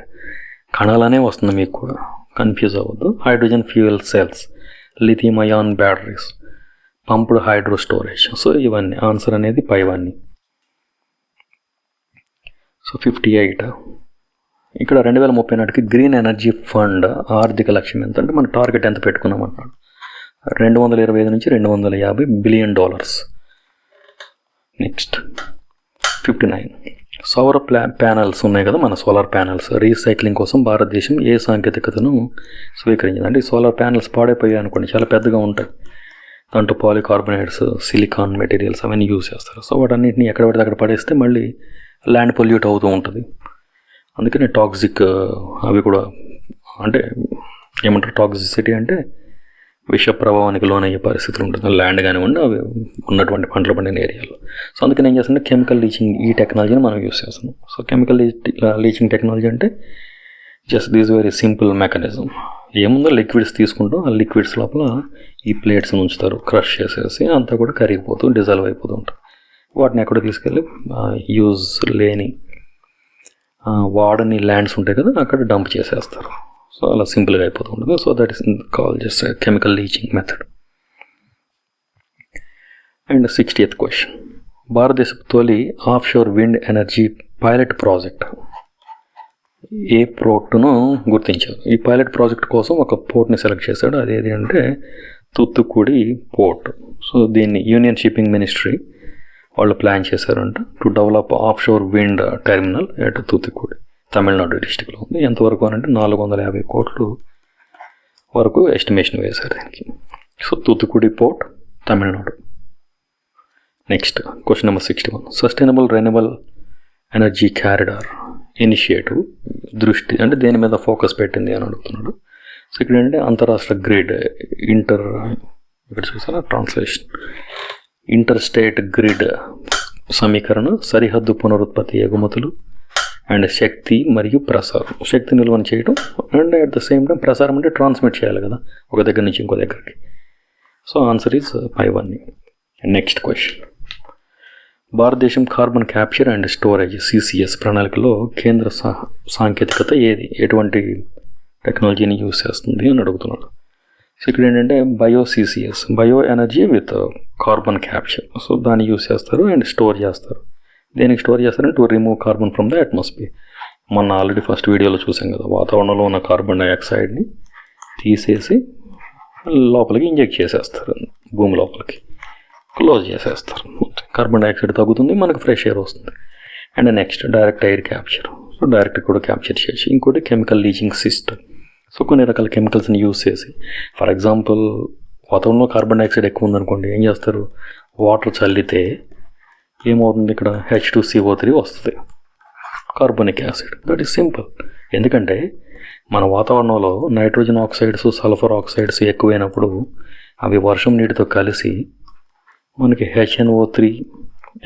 కణాలనే వస్తుంది, మీకు కూడా కన్ఫ్యూజ్ అవ్వద్దు. Hydrogen fuel cells, lithium ion batteries, pumped hydro storage. So ఇవన్నీ ఆన్సర్ అనేది పైవన్నీ. సో 58. ఇక్కడ 2030 నాటికి గ్రీన్ ఎనర్జీ ఫండ్ ఆర్థిక లక్ష్యం ఎంత అంటే మన టార్గెట్ ఎంత పెట్టుకున్నాం అన్నాడు. 225 నుంచి 250 బిలియన్ డాలర్స్. నెక్స్ట్ 59. సౌర ప్యానల్స్ ఉన్నాయి కదా, మన సోలార్ ప్యానల్స్ రీసైక్లింగ్ కోసం భారతదేశం ఏ సాంకేతికతను స్వీకరించింది. అంటే ఈ సోలార్ ప్యానల్స్ పాడైపోయాయి అనుకోండి, చాలా పెద్దగా ఉంటాయి, దాంట్లో పాలికార్బోనేట్స్, సిలికాన్ మెటీరియల్స్ అవన్నీ యూజ్ చేస్తారు. సో వాటన్నిటిని ఎక్కడ పడితే అక్కడ పడేస్తే మళ్ళీ ల్యాండ్ పొల్యూట్ అవుతూ ఉంటుంది. అందుకని టాక్సిక్ అవి కూడా, అంటే ఏమంటారు టాక్సిసిటీ అంటే విష ప్రభావానికి లోనయ్యే పరిస్థితులు ఉంటుంది ల్యాండ్ కానివ్వండి, అవి ఉన్నటువంటి పంటలు పండిన ఏరియాలో. సో అందుకని ఏం చేస్తుంటే కెమికల్ లీచింగ్, ఈ టెక్నాలజీని మనం యూస్ చేస్తున్నాం. సో కెమికల్ లీచింగ్ టెక్నాలజీ అంటే just this very simple mechanism. ఏముందో లిక్విడ్స్ తీసుకుంటాం, ఆ లిక్విడ్స్ లోపల ఈ ప్లేట్స్ ఉంచుతారు, క్రష్ చేసేసి అంతా కూడా కరిగిపోతూ డిజాల్వ్ అయిపోతూ ఉంటారు. వాటిని ఎక్కడ తీసుకెళ్ళి యూజ్ లేని వాడని ల్యాండ్స్ ఉంటాయి కదా, అక్కడ డంప్ చేసేస్తారు. సో అలా సింపుల్గా అయిపోతూ ఉంటుంది. So that is call just chemical leaching method. And 60th question. భారతదేశపు తొలి offshore wind energy pilot project ఏ పోర్టును గుర్తించారు. ఈ పైలట్ ప్రాజెక్ట్ కోసం ఒక పోర్ట్ని సెలెక్ట్ చేశాడు. అదేది అంటే తూత్తుకుడి పోర్ట్. సో దీన్ని యూనియన్ షిప్పింగ్ మినిస్ట్రీ వాళ్ళు ప్లాన్ చేశారంట to develop of sure wind terminal at Thoothukudi, Tamil Nadu డిస్టిక్లో ఉంది. ఎంతవరకు అని అంటే 450 కోట్లు వరకు ఎస్టిమేషన్ వేశారు దీనికి. So Thoothukudi port, Tamil Nadu. Next question number 61. Sustainable renewable energy corridor initiative దృష్టి అంటే దేని మీద ఫోకస్ పెట్టింది అని అడుగుతున్నాడు. సో ఇక్కడ ఏంటంటే అంతరాష్ట్ర గ్రిడ్, ఇక్కడ చూసారా ట్రాన్స్లేషన్, ఇంటర్ స్టేట్ గ్రిడ్ సమీకరణ, సరిహద్దు పునరుత్పత్తి ఎగుమతులు, అండ్ శక్తి మరియు ప్రసారం. శక్తి నిల్వను చేయడం and at the same time ప్రసారం అంటే ట్రాన్స్మిట్ చేయాలి కదా ఒక దగ్గర నుంచి ఇంకో దగ్గరికి. సో ఆన్సర్ ఈజ్ ఇవన్నీ. నెక్స్ట్ క్వశ్చన్, భారతదేశం carbon capture and storage CCS ప్రణాళికలో కేంద్ర సాంకేతికత ఏది, ఎటువంటి టెక్నాలజీని యూజ్ చేస్తుంది అని అడుగుతున్నాడు. సో ఇక్కడ ఏంటంటే CCS, bio energy with carbon capture. So దాన్ని యూజ్ చేస్తారు అండ్ స్టోర్ చేస్తారు. దేనికి స్టోర్ చేస్తారంటే to remove carbon from the atmosphere. మొన్న ఆల్రెడీ ఫస్ట్ వీడియోలో చూసాం కదా, వాతావరణంలో ఉన్న కార్బన్ డైఆక్సైడ్ని తీసేసి లోపలికి ఇంజెక్ట్ చేసేస్తారు, భూమి లోపలికి క్లోజ్ చేసేస్తారు. కార్బన్ డైఆక్సైడ్ తగ్గుతుంది, మనకు ఫ్రెష్ ఎయిర్ వస్తుంది. And next direct air capture. So direct కూడా క్యాప్చర్ చేసి, ఇంకోటి కెమికల్ లీచింగ్ సిస్టమ్. సో కొన్ని రకాల కెమికల్స్ని యూజ్ చేసి, ఫర్ ఎగ్జాంపుల్ వాతావరణంలో కార్బన్ డైఆక్సైడ్ ఎక్కువ ఉందనుకోండి, ఏం చేస్తారు, వాటర్ చల్లితే ఏమవుతుంది, ఇక్కడ H2CO3 వస్తుంది, carbonic acid. That is simple. ఎందుకంటే మన వాతావరణంలో నైట్రోజన్ ఆక్సైడ్స్, సల్ఫర్ ఆక్సైడ్స్ ఎక్కువైనప్పుడు అవి వర్షం నీటితో కలిసి మనకి HNO3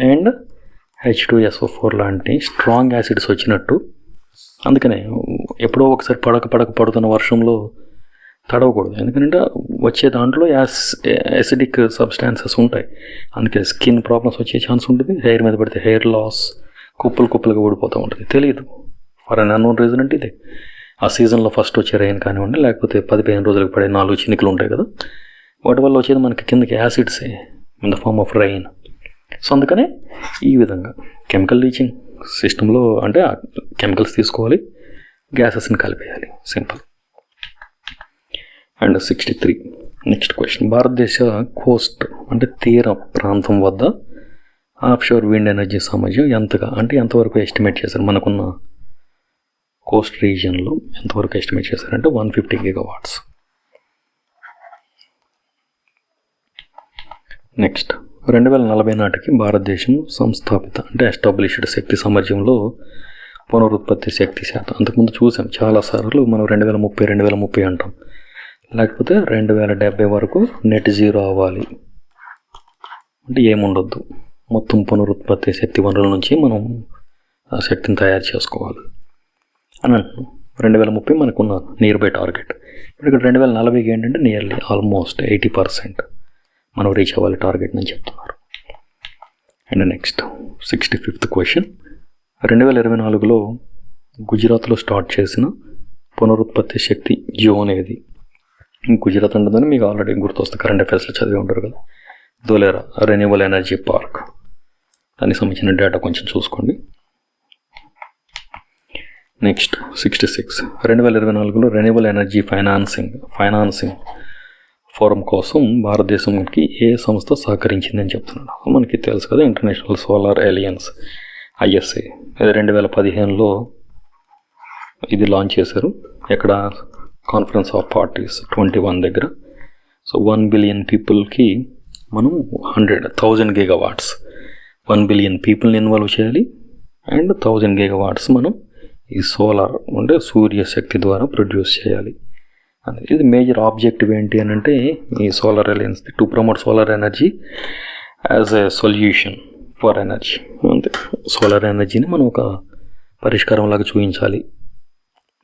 అండ్ H2SO4 లాంటి స్ట్రాంగ్ యాసిడ్స్ వచ్చినట్టు. అందుకనే ఎప్పుడో ఒకసారి పడుతున్న వర్షంలో తడవకూడదు, ఎందుకంటే వచ్చే దాంట్లో యాసిడిక్ సబ్స్టాన్సెస్ ఉంటాయి. అందుకే స్కిన్ ప్రాబ్లమ్స్ వచ్చే ఛాన్స్ ఉంటుంది. హెయిర్ మీద పడితే హెయిర్ లాస్, కుప్పలుగా ఊడిపోతూ ఉంటుంది. తెలియదు, ఫర్ అన్ అన్నోన్ రీజన్ అంటే ఇదే. ఆ సీజన్లో ఫస్ట్ వచ్చే రెయిన్ కానివ్వండి, లేకపోతే 15 రోజులకు పడే 4 చినుకులు ఉంటాయి కదా, వాటి వల్ల వచ్చేది మనకి కిందకి యాసిడ్సే in the form of rain. So అందుకనే ఈ విధంగా కెమికల్ లీచింగ్ సిస్టంలో అంటే కెమికల్స్ తీసుకోవాలి, గ్యాసెస్ని కలిపేయాలి, సింపుల్. అండ్ 63 నెక్స్ట్ క్వశ్చన్, భారతదేశ కోస్ట్ అంటే తీర ప్రాంతం వద్ద ఆఫ్షోర్ విండ్ ఎనర్జీ సామర్థ్యం ఎంతవరకు ఎస్టిమేట్ చేశారు? మనకున్న కోస్ట్ రీజియన్లో ఎంతవరకు ఎస్టిమేట్ చేశారంటే 150 GW. నెక్స్ట్ 2040 నాటికి భారతదేశం సంస్థాపిత అంటే ఎస్టాబ్లిష్డ్ శక్తి సామర్థ్యంలో పునరుత్పత్తి శక్తి శాతం. అంతకుముందు చూసాం చాలాసార్లు, మనం 2030 అంటాం, లేకపోతే 2070 వరకు నెట్ జీరో అవ్వాలి అంటే ఏముండొద్దు, మొత్తం పునరుత్పత్తి శక్తి వనరుల నుంచి మనం ఆ శక్తిని తయారు చేసుకోవాలి అని అంటున్నాం. 2030 మనకున్న నియర్ బై టార్గెట్. ఇప్పుడు ఇక్కడ 2040కి ఏంటంటే నియర్లీ ఆల్మోస్ట్ 80% మనం రీచ్ అవ్వాలి టార్గెట్ అని చెప్తున్నారు. అండ్ నెక్స్ట్ 65th క్వశ్చన్, 2024లో గుజరాత్లో స్టార్ట్ చేసిన పునరుత్పత్తి శక్తి జోన్ ఏది? గుజరాత్ ఉంటుందని మీకు ఆల్రెడీ గుర్తొస్తుంది, కరెంట్ అఫైర్స్లో చదివి ఉంటారు కదా. ధోలేరా రెన్యూవల్ ఎనర్జీ పార్క్, దానికి సంబంధించిన డేటా కొంచెం చూసుకోండి. నెక్స్ట్ 66, 2024లో రెన్యూవల్ ఎనర్జీ ఫైనాన్సింగ్ ఫోరం కోసం భారతదేశంకి ఏ సంస్థ సహకరించిందని చెప్తున్నాడు. మనకి తెలుసు కదా, ఇంటర్నేషనల్ సోలార్ అలయన్స్ ISA. 2015లో ఇది లాంచ్ చేశారు. ఎక్కడ? కాన్ఫరెన్స్ ఆఫ్ పార్టీస్ 21 దగ్గర. సో 1 బిలియన్ పీపుల్కి మనం 1,000 GW 1 బిలియన్ పీపుల్ని ఇన్వాల్వ్ చేయాలి. అండ్ 1000 GW మనం ఈ సోలార్ అంటే సూర్యశక్తి ద్వారా ప్రొడ్యూస్ చేయాలి. ఇది మేజర్ ఆబ్జెక్టివ్ ఏంటి అని అంటే ఈ solar alliance to promote solar energy as a solution for energy. అంతే, సోలార్ ఎనర్జీని మనం ఒక పరిష్కారం లాగా చూపించాలి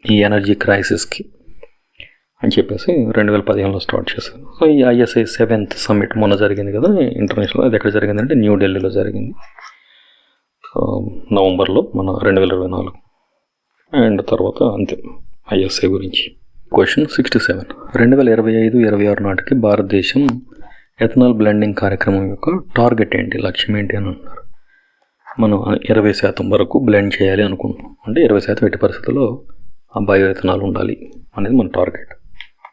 ఈ ఎనర్జీ క్రైసిస్కి అని చెప్పేసి 2015లో స్టార్ట్ చేశారు. సో ఈ ISA 7th సమ్మిట్ మొన్న జరిగింది కదా ఇంటర్నేషనల్. అది ఎక్కడ జరిగిందంటే న్యూఢిల్లీలో జరిగింది నవంబర్లో మన 2024. అండ్ తర్వాత అంతే ISA గురించి. క్వశ్చన్ 67, 2025-26 నాటికి భారతదేశం ఎథనాల్ బ్లెండింగ్ కార్యక్రమం యొక్క టార్గెట్ ఏంటి, లక్ష్యం ఏంటి అని అంటున్నారు. మనం 20% వరకు బ్లెండ్ చేయాలి అనుకుంటున్నాం. అంటే 20% ఎట్టి పరిస్థితుల్లో ఆ బయో ఎథనాల్ ఉండాలి అనేది మన టార్గెట్.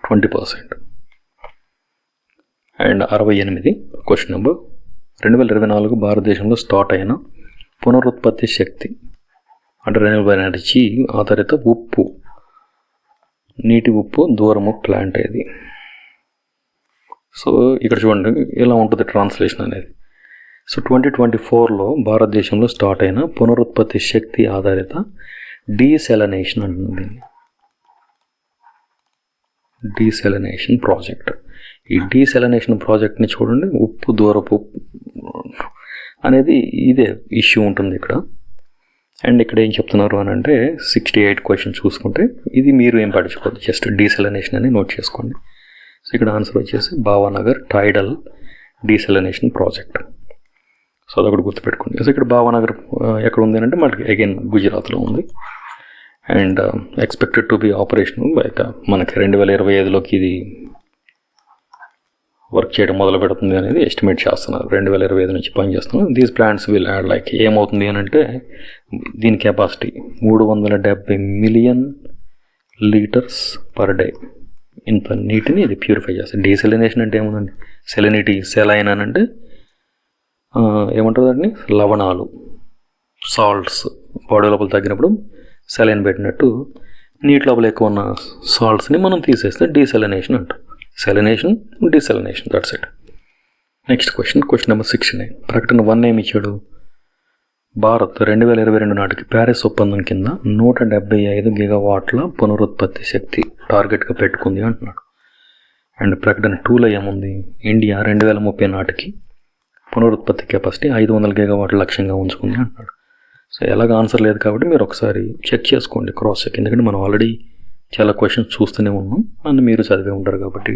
20%. అండ్ 68 క్వశ్చన్ నెంబర్, 2024 భారతదేశంలో స్టార్ట్ అయిన పునరుత్పత్తి శక్తి అంటే రెన్యూవబుల్ ఎనర్జీ ఆధారిత నీటి ఉప్పు దూరము ప్లాంట్ ఏది? సో ఇక్కడ చూడండి ఎలా ఉంటుంది ట్రాన్స్లేషన్ అనేది. సో 2024లో భారతదేశంలో స్టార్ట్ అయిన పునరుత్పత్తి శక్తి ఆధారిత డీసెలనేషన్ అంటుంది. డీసెలనేషన్ ప్రాజెక్ట్. ఈ డీసెలనేషన్ ప్రాజెక్ట్ని చూడండి, ఉప్పు దూరపు అనేది ఇదే ఇష్యూ ఉంటుంది ఇక్కడ. అండ్ ఇక్కడ ఏం చెప్తున్నారు అని అంటే 68 క్వశ్చన్ చూసుకుంటే ఇది మీరు ఏం పట్టించుకోవద్దు, జస్ట్ డీసెలినేషన్ అని నోట్ చేసుకోండి. సో ఇక్కడ ఆన్సర్ వచ్చేసి భావనగర్ టైడల్ డీసెలినేషన్ ప్రాజెక్ట్. సో అదొకటి గుర్తుపెట్టుకోండి. సో ఇక్కడ భావనగర్ ఎక్కడ ఉంది అంటే మనకి అగైన్ గుజరాత్లో ఉంది. And expected to be operational like మనకి 2025లోకి ఇది వర్క్ చేయడం మొదలు పెడుతుంది అనేది ఎస్టిమేట్ చేస్తున్నారు. 2025 నుంచి పనిచేస్తున్నాం. These plants will add like ఏమవుతుంది అని అంటే దీని capacity 370 million litres per day. ఇంత నీటిని ఇది ప్యూరిఫై చేస్తుంది. డీసెలినేషన్ అంటే ఏముందండి, సెలినిటీ సెలైన్ అని అంటే ఏమంటారు దాన్ని, లవణాలు సాల్ట్స్ బాడీ లోపల తగ్గినప్పుడు సెలైన్ పెట్టినట్టు నీటి లోపల ఎక్కువ ఉన్న సాల్ట్స్ని మనం తీసేస్తే డీసెలినేషన్ అంటాం. Salination, desalination, that's it. Next question number 69. ప్రకటన 1 ఏమి ఇచ్చాడు, భారత్ 2022 నాటికి ప్యారిస్ ఒప్పందం కింద 175 గిగావాట్ల పునరుత్పత్తి శక్తి టార్గెట్గా పెట్టుకుంది అంటున్నాడు. అండ్ ప్రకటన 2లో ఏముంది, ఇండియా 2030 నాటికి పునరుత్పత్తి కెపాసిటీ 500 గిగావాట్ల లక్ష్యంగా ఉంచుకుంది అంటున్నాడు. సో ఎలాగ ఆన్సర్ లేదు కాబట్టి మీరు ఒకసారి చెక్ చేసుకోండి, క్రాస్ చెక్. ఎందుకంటే మనం ఆల్రెడీ చాలా క్వశ్చన్స్ చూస్తూనే ఉన్నాం అండ్ మీరు చదివే ఉంటారు కాబట్టి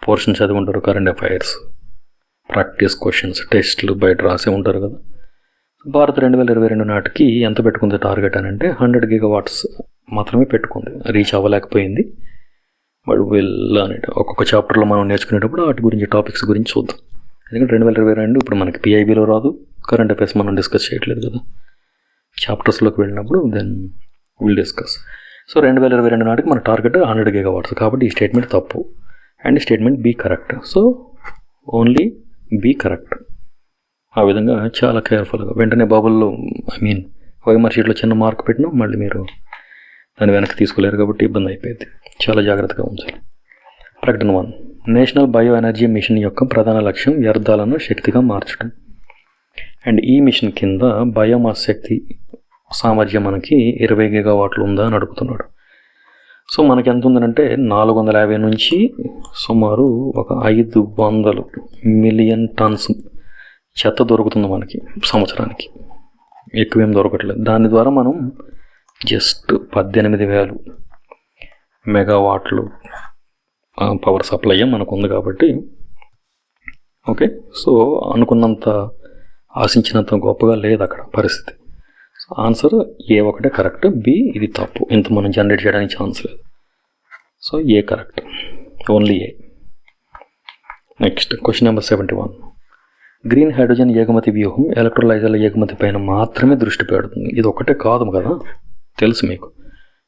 పోర్షన్ చదివి ఉంటారు, కరెంట్ అఫైర్స్, ప్రాక్టీస్ క్వశ్చన్స్, టెస్ట్లు బయట రాసే ఉంటారు కదా. భారత్ 2022 నాటికి ఎంత పెట్టుకుంది టార్గెట్ అని అంటే 100 గిగావాట్స్ మాత్రమే పెట్టుకుంది, రీచ్ అవ్వలేకపోయింది. బట్ విల్ అని ఒక్కొక్క చాప్టర్లో మనం నేర్చుకునేటప్పుడు వాటి గురించి టాపిక్స్ గురించి చూద్దాం. ఎందుకంటే 2022 ఇప్పుడు మనకి పిఐబిలో రాదు, కరెంట్ అఫైర్స్ మనం డిస్కస్ చేయట్లేదు కదా. చాప్టర్స్లోకి వెళ్ళినప్పుడు దెన్ విల్ డిస్కస్. సో 2022 నాటికి మన టార్గెట్ 100 గిగావాట్స్ కాబట్టి ఈ స్టేట్మెంట్ తప్పు and statement B correct. So only B correct. ఆ విధంగా చాలా కేర్ఫుల్గా వెంటనే బబుల్లో OMR షీట్లో చిన్న మార్క్ పెట్టినా మళ్ళీ మీరు దాన్ని వెనక్కి తీసుకోలేరు కాబట్టి ఇబ్బంది అయిపోయింది. చాలా జాగ్రత్తగా ఉంచాలి. ప్రకటన 1. నేషనల్ బయో ఎనర్జీ మిషన్ యొక్క ప్రధాన లక్ష్యం వ్యర్థాలను శక్తిగా మార్చడం. అండ్ ఈ మిషన్ కింద బయోమాస్ శక్తి సామర్థ్యం మనకి 20 గిగావాట్లు ఉందా అని అడుగుతున్నాడు. సో మనకి ఎంత ఉందంటే 450 నుంచి సుమారు ఒక 500 మిలియన్ టన్స్ చెత్త దొరుకుతుంది మనకి సంవత్సరానికి, ఎక్కువేం దొరకట్లేదు. దాని ద్వారా మనం జస్ట్ 18,000 మెగావాట్లు పవర్ సప్లై మనకు ఉంది కాబట్టి ఓకే. సో అనుకున్నంత ఆశించినంత గొప్పగా లేదు అక్కడ పరిస్థితి. సో ఆన్సర్ ఏ ఒకటే కరెక్ట్, బి ఇది తప్పు, ఇంత మనం జనరేట్ చేయడానికి ఛాన్స్ లేదు. So A correct, only A. Next question number 71. Green hydrogen ఎగుమతి వ్యూహం ఎలక్ట్రోలైజర్ల ఎగుమతి పైన మాత్రమే దృష్టి పెడుతుంది. ఇది ఒకటే కాదు కదా, తెలుసు మీకు.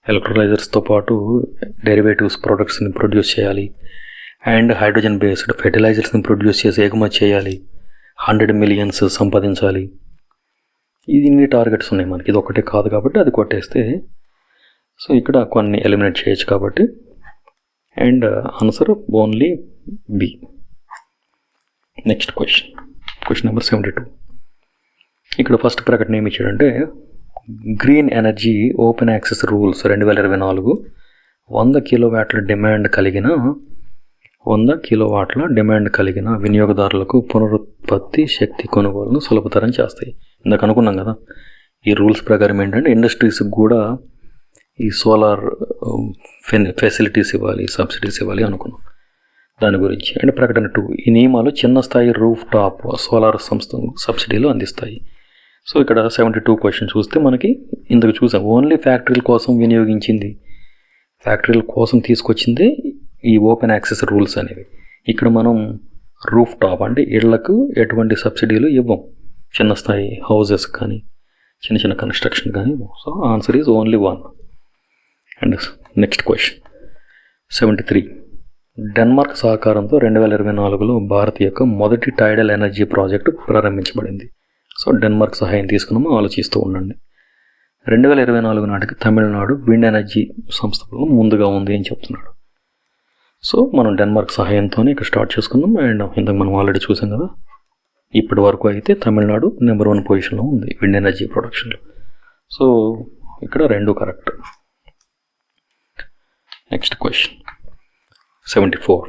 ఎలక్ట్రోలైజర్స్తో పాటు డెరివేటివ్స్ ప్రొడక్ట్స్ని ప్రొడ్యూస్ చేయాలి అండ్ హైడ్రోజన్ బేస్డ్ ఫెర్టిలైజర్స్ని ప్రొడ్యూస్ చేసి ఎగుమతి చేయాలి, 100 మిలియన్స్ సంపాదించాలి. ఇన్ని టార్గెట్స్ ఉన్నాయి మనకి. ఇది ఒకటే కాదు కాబట్టి అది కొట్టేస్తే సో ఇక్కడ కొన్ని ఎలిమినేట్ చేయొచ్చు కాబట్టి and answer only B. Next question number 72. ఇక్కడ ఫస్ట్ ప్రకటన ఏమి ఇచ్చాడంటే green energy open access rules 2024 100 కిలోవాట్ల డిమాండ్ కలిగిన వినియోగదారులకు పునరుత్పత్తి శక్తి కొనుగోలును సులభతరం చేస్తాయి. ఇందాక అనుకున్నాం కదా, ఈ రూల్స్ ప్రకారం ఏంటంటే ఇండస్ట్రీస్కి కూడా ఈ సోలార్ ఫెసిలిటీస్ ఇవ్వాలి, సబ్సిడీస్ ఇవ్వాలి అనుకున్నాం. దాని గురించి అండ్ ప్రకటన 2. ఈ నియమాలు చిన్న స్థాయి రూఫ్ టాప్ సోలార్ సంస్థలు సబ్సిడీలు అందిస్తాయి. సో ఇక్కడ 72 క్వశ్చన్ చూస్తే మనకి ఇందుకు చూసాం ఓన్లీ ఫ్యాక్టరీల కోసం వినియోగించింది, ఫ్యాక్టరీల కోసం తీసుకొచ్చింది ఈ ఓపెన్ యాక్సెస్ రూల్స్ అనేవి. ఇక్కడ మనం రూఫ్ టాప్ అంటే ఇళ్లకు ఎటువంటి సబ్సిడీలు ఇవ్వం, చిన్న స్థాయి హౌజెస్ కానీ చిన్న చిన్న కన్స్ట్రక్షన్ కానీ. So answer is only 1. And next question 73. Denmark సహకారంతో 2024లో భారత్ యొక్క మొదటి టైడల్ ఎనర్జీ ప్రాజెక్టు ప్రారంభించబడింది. సో డెన్మార్క్ సహాయం తీసుకున్నామో ఆలోచిస్తూ ఉండండి. 2024 నాటికి తమిళనాడు విండ్ ఎనర్జీ సంస్థలో ముందుగా ఉంది అని చెప్తున్నాడు. సో మనం డెన్మార్క్ సహాయంతోనే ఇక్కడ స్టార్ట్ చేసుకున్నాం అండ్ ఇంతకు మనం ఆల్రెడీ చూసాం కదా. ఇప్పటి వరకు అయితే తమిళనాడు నెంబర్ 1 పొజిషన్లో ఉంది విండ్ ఎనర్జీ ప్రొడక్షన్లో. సో ఇక్కడ 2 కరెక్ట్. Next question 74.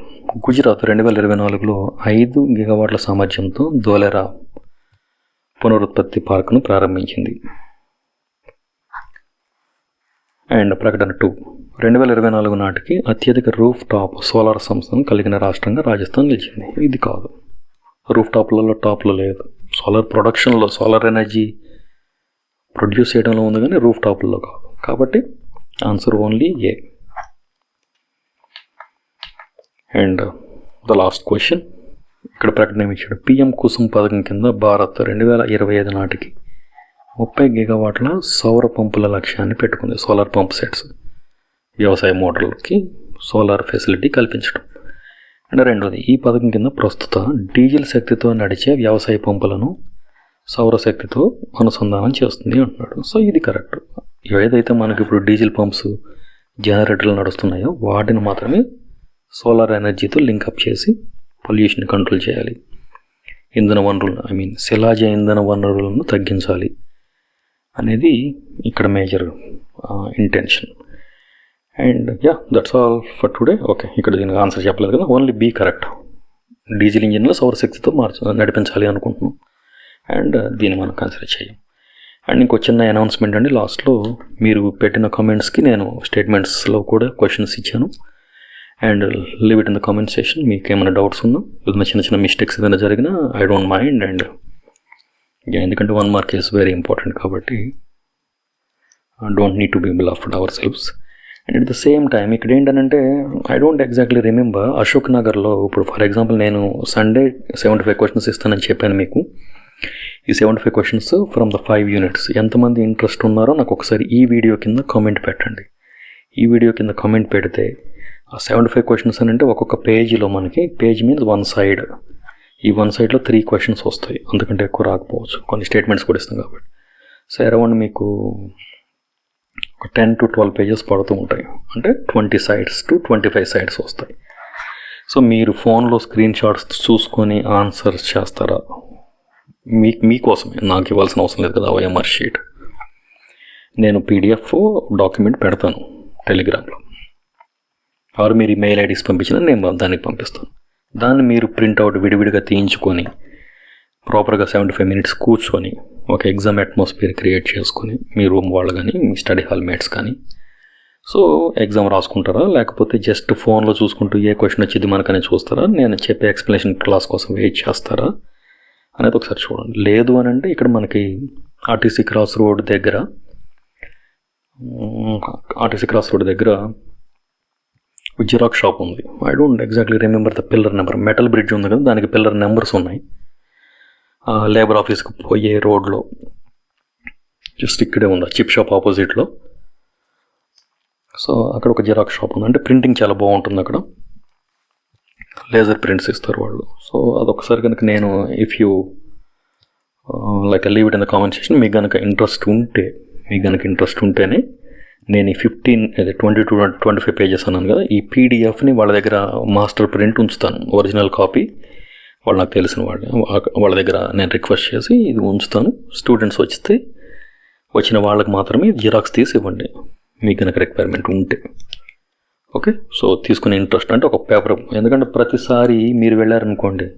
గుజరాత్ 2024లో 5 గిగావాట్ల సామర్థ్యంతో ధోలేరా పునరుత్పత్తి పార్కును ప్రారంభించింది. అండ్ ప్రకటన 2, 2024 నాటికి అత్యధిక రూఫ్ టాప్ సోలార్ సంస్థను కలిగిన రాష్ట్రంగా రాజస్థాన్ నిలిచింది. ఇది కాదు, రూఫ్ టాప్లలో టాప్లో లేదు. సోలార్ ప్రొడక్షన్లో, సోలార్ ఎనర్జీ ప్రొడ్యూస్ చేయడంలో ఉంది కానీ రూఫ్ టాప్లలో కాదు. కాబట్టి answer only A. And the last question, ఇక్కడ ప్రకటన ఏమి ఇచ్చాడు? పిఎం కుసుమ్ పథకం కింద భారత్ 2025 నాటికి 30 గిగావాట్ల సౌర పంపుల లక్ష్యాన్ని పెట్టుకుంది. సోలార్ పంప్ సెట్స్, వ్యవసాయ మోటార్లకి సోలార్ ఫెసిలిటీ కల్పించడం. అండ్ రెండోది, ఈ పథకం కింద ప్రస్తుత డీజిల్ శక్తితో నడిచే వ్యవసాయ పంపులను సౌరశక్తితో అనుసంధానం చేస్తుంది అంటున్నాడు. సో ఇది కరెక్ట్. ఏదైతే మనకి ఇప్పుడు డీజిల్ పంప్స్, జనరేటర్లు నడుస్తున్నాయో వాటిని మాత్రమే సోలార్ ఎనర్జీతో లింకప్ చేసి పొల్యూషన్ కంట్రోల్ చేయాలి. ఇంధన వనరులు శిలాజ ఇంధన వనరులను తగ్గించాలి అనేది ఇక్కడ major intention. And that's all for today. Okay, ఇక్కడ దీనికి ఆన్సర్ చెప్పలేదు కదా, ఓన్లీ బీ కరెక్ట్. డీజిల్ ఇంజిన్లో సౌరశక్తితో నడిపించాలి అనుకుంటున్నాం. అండ్ దీన్ని మనం కన్సిడర్ చేయం. అండ్ ఇంకో చిన్న అనౌన్స్మెంట్ అండి, లాస్ట్లో మీరు పెట్టిన కామెంట్స్కి నేను స్టేట్మెంట్స్లో కూడా క్వశ్చన్స్ ఇచ్చాను. And leave it in the comment session. మీకు ఏమైనా డౌట్స్ ఉన్నా, ఏదైనా చిన్న చిన్న మిస్టేక్స్ ఏదైనా జరిగినా ఐ డోంట్ మైండ్. అండ్ ఎందుకంటే 1 మార్క్ ఈస్ వెరీ ఇంపార్టెంట్ కాబట్టి don't need to be bluffed ourselves. And at the same time ఇక్కడ ఏంటంటే I don't exactly remember Ashok నగర్లో ఇప్పుడు ఫర్ ఎగ్జాంపుల్ నేను సండే 75 క్వశ్చన్స్ ఇస్తానని చెప్పాను మీకు. ఈ 75 క్వశ్చన్స్ ఫ్రమ్ ద 5 యూనిట్స్. ఎంతమంది ఇంట్రెస్ట్ ఉన్నారో నాకు ఒకసారి ఈ వీడియో కింద కామెంట్ పెట్టండి. ఈ వీడియో కింద కామెంట్ పెడితే ఆ 75 క్వశ్చన్స్ అని అంటే ఒక్కొక్క పేజీలో మనకి, పేజ్ మీన్స్ 1 సైడ్, ఈ 1 సైడ్లో 3 క్వశ్చన్స్ వస్తాయి. అంతకంటే ఎక్కువ రాకపోవచ్చు, కొన్ని స్టేట్మెంట్స్ కూడా ఇస్తాం కాబట్టి. సో అరౌండ్ మీకు ఒక 10 to 12 పేజెస్ పడుతూ ఉంటాయి. అంటే 20 sides to 25 sides వస్తాయి. సో మీరు ఫోన్లో స్క్రీన్ షాట్స్ చూసుకొని ఆన్సర్స్ చేస్తారా? మీకోసమే, నాకు ఇవ్వాల్సిన అవసరం లేదు కదా ఓఎంఆర్ షీట్. నేను పీడిఎఫ్ డాక్యుమెంట్ పెడతాను టెలిగ్రామ్లో, ఆరు మీరు మెయిల్ ఐడీస్ పంపించినా నేను దానికి పంపిస్తాను. దాన్ని మీరు ప్రింట్అవుట్ విడివిడిగా తీయించుకొని ప్రాపర్గా 75 minutes కూర్చొని ఒక ఎగ్జామ్ అట్మాస్ఫియర్ క్రియేట్ చేసుకొని మీ రూమ్ వాళ్ళు కానీ మీ స్టడీ హాల్ మేట్స్ కానీ సో ఎగ్జామ్ రాసుకుంటారా, లేకపోతే జస్ట్ ఫోన్లో చూసుకుంటూ ఏ క్వశ్చన్ వచ్చింది మనకనే చూస్తారా, నేను చెప్పే ఎక్స్ప్లెనేషన్ క్లాస్ కోసం వెయిట్ చేస్తారా అనేది ఒకసారి చూడండి. లేదు అని అంటే ఇక్కడ మనకి ఆర్టీసీ క్రాస్ రోడ్ దగ్గర జిరాక్స్ షాప్ ఉంది. I don't exactly remember the pillar number. Metal bridge ఉంది కదా, దానికి పిల్లర్ నెంబర్స్ ఉన్నాయి. లేబర్ ఆఫీస్కి పోయే రోడ్లో జస్ట్ ఇక్కడే ఉంది, చిప్ షాప్ ఆపోజిట్లో. సో అక్కడ ఒక జిరాక్స్ షాప్ ఉంది. అంటే ప్రింటింగ్ చాలా బాగుంటుంది అక్కడ, లేజర్ ప్రింట్స్ ఇస్తారు వాళ్ళు. సో అదొకసారి కనుక నేను if you like leave it in the comment section. మీకు కనుక ఇంట్రెస్ట్ ఉంటేనే నేను ఈ 20 to 25 పేజెస్ అన్నాను కదా, ఈ పీడిఎఫ్ని వాళ్ళ దగ్గర మాస్టర్ ప్రింట్ ఉంచుతాను, ఒరిజినల్ కాపీ. వాళ్ళు నాకు తెలిసిన వాళ్ళ దగ్గర నేను రిక్వెస్ట్ చేసి ఇది ఉంచుతాను. స్టూడెంట్స్ వచ్చిన వాళ్ళకి మాత్రమే జిరాక్స్ తీసి ఇవ్వండి మీకు కనుక రిక్వైర్మెంట్ ఉంటే. ఓకే, సో తీసుకునే ఇంట్రెస్ట్ అంటే ఒక పేపర్. ఎందుకంటే ప్రతిసారి మీరు వెళ్ళారనుకోండి,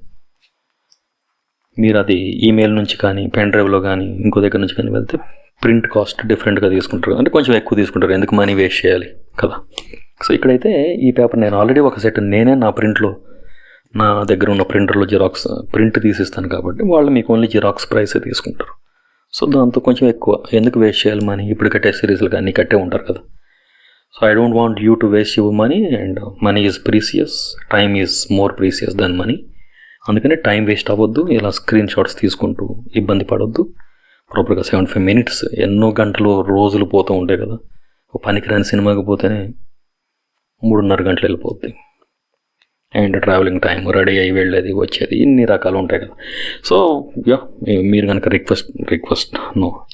మీరు అది ఈమెయిల్ నుంచి కానీ పెన్ డ్రైవ్లో కానీ ఇంకో దగ్గర నుంచి కానీ వెళ్తే ప్రింట్ కాస్ట్ డిఫరెంట్గా తీసుకుంటారు, అంటే కొంచెం ఎక్కువ తీసుకుంటారు. ఎందుకు మనీ వేస్ట్ చేయాలి కదా. సో ఇక్కడైతే ఈ పేపర్ నేను ఆల్రెడీ ఒక సెట్ నేనే నా దగ్గర ఉన్న ప్రింటర్లో జిరాక్స్ ప్రింట్ తీసిస్తాను కాబట్టి వాళ్ళు మీకు ఓన్లీ జిరాక్స్ ప్రైసే తీసుకుంటారు. సో దాంతో కొంచెం ఎక్కువ ఎందుకు వేస్ట్ చేయాలి మనీ, ఇప్పుడు కట్టే సిరీస్లు కానీ కట్టే ఉంటారు కదా. So I don't want you to waste your money, and money is precious, time is more precious than money. అందుకని టైం వేస్ట్ అవ్వద్దు, ఇలా స్క్రీన్ షాట్స్ తీసుకుంటూ ఇబ్బంది పడవద్దు. ప్రాపర్గా 75 minutes, ఎన్నో గంటలు రోజులు పోతూ ఉంటాయి కదా. ఒక పనికిరాని సినిమాకి పోతేనే 3.5 గంటలు వెళ్ళిపోద్ది. అండ్ ట్రావెలింగ్ టైం, రెడీ అయ్యి వెళ్ళేది వచ్చేది, ఇన్ని రకాలు ఉంటాయి కదా. సో మీరు కనుక request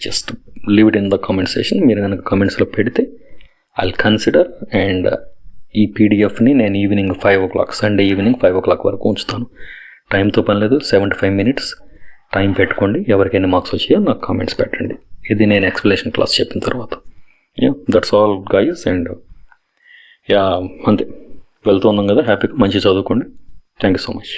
just leave it in the comment session. మీరు కనుక కామెంట్స్లో పెడితే ఐ కన్సిడర్. అండ్ ఈ పీడిఎఫ్ని నేను evening 5 o'clock, Sunday evening 5 o'clock వరకు ఉంచుతాను. టైంతో పని లేదు, 75 minutes టైం పెట్టుకోండి. ఎవరికి ఎన్ని మార్క్స్ వచ్చాయో నాకు కామెంట్స్ పెట్టండి. ఇది నేను ఎక్స్ప్లెనేషన్ క్లాస్ చెప్పిన తర్వాత. That's all guys. అండ్ అంతే, వెళ్తూ ఉన్నాం కదా, హ్యాపీగా మంచిగా చదువుకోండి. Thank you so much.